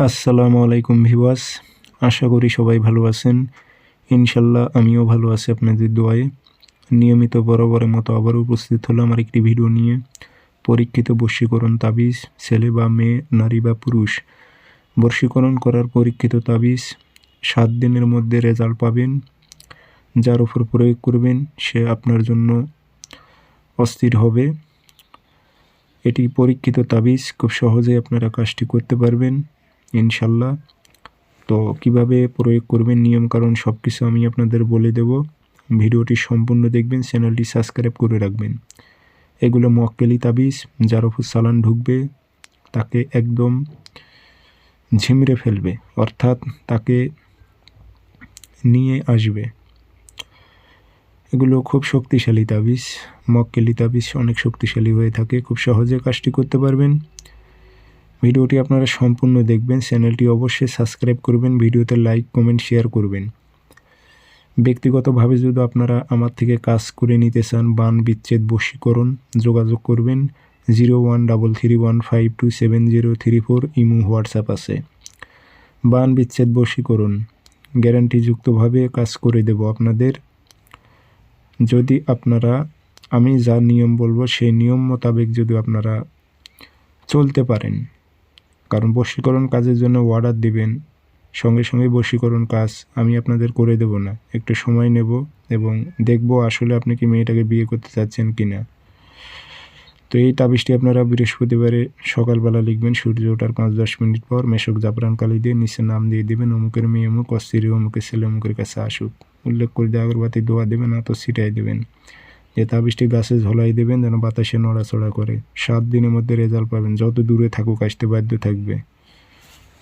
আসসালামু আলাইকুম ভিউয়ার্স, আশা করি সবাই ভালো আছেন। ইনশাল্লাহ আমিও ভালো আছি আপনাদের দোয়ায়। নিয়মিত বরাবরের মতো আবারও উপস্থিত হলাম আরেকটি ভিডিও নিয়ে। পরীক্ষিত বশীকরণ তাবিজ, ছেলে বা মেয়ে, নারী বা পুরুষ। বশীকরণ করার পরীক্ষিত তাবিজ 7 দিনের মধ্যে রেজাল্ট পাবেন। যার উপর প্রয়োগ করবেন সে আপনার জন্য অস্থির হবে। এটি পরীক্ষিত তাবিজ, খুব সহজেই আপনারা কাজটি করতে পারবেন ইনশাল্লাহ। তো কিভাবে প্রয়োগ করবেন, নিয়মকানুন সব কিছু আমি আপনাদের বলে দেব। ভিডিওটি সম্পূর্ণ দেখবেন, চ্যানেলটি সাবস্ক্রাইব করে রাখবেন। এগুলো মুয়াক্কেলি তাবিজ, যার উপর চালান ঢুকবে তাকে একদম ঝিমড়ে ফেলবে, অর্থাৎ তাকে নিয়ে আসবে। এগুলো খুব শক্তিশালী তাবিজ। মুয়াক্কেলি তাবিজ অনেক শক্তিশালী হয়ে থাকে, খুব সহজে কাজটি করতে পারবেন। ভিডিওটি আপনারা সম্পূর্ণ দেখবেন, চ্যানেলটি অবশ্যই সাবস্ক্রাইব করবেন, ভিডিওতে লাইক কমেন্ট শেয়ার করবেন। ব্যক্তিগতভাবে যদি আপনারা আমার থেকে কাজ করে নিতে চান, বান বিচ্ছেদ বশীকরণ, যোগাযোগ করবেন 0133152703 ইমো হোয়াটসঅ্যাপ আছে। বান বিচ্ছেদ বশীকরণ গ্যারান্টিযুক্তভাবে কাজ করে দেব আপনাদের। যদি আপনারা আমি যা নিয়ম বলবো সেই নিয়ম মোতাবেক যদি আপনারা চলতে পারেন, কারণ বশীকরণ কাজের জন্য অর্ডার দিবেন, সঙ্গে সঙ্গে বশীকরণ কাজ আমি আপনাদের করে দেব না, একটু সময় নেব এবং দেখব আসলে আপনি কি মেয়েটাকে বিয়ে করতে চাচ্ছেন কি না। তো এই তাবিজটি আপনারা বৃহস্পতিবারে সকালবেলা লিখবেন, সূর্য ওঠার 5-10 মিনিট পর মেশক জাফরান কালি দিয়ে নিচে নাম দিয়ে দেবেন, অমুকের মেয়ে অমুক, অস্থির অমুকের ছেলে অমুকের কাছে আসুক, উল্লেখ করে দিয়ে আগরবাতি দোয়া দেবেন, আতর ছিটাই দেবেন। যে তাবিজটি গাছে ঝোলাই দেবেন যেন বাতাসে নড়াচড়া করে। 7 দিনের মধ্যে রেজাল্ট পাবেন, যত দূরে থাকুক আসতে বাধ্য থাকবে।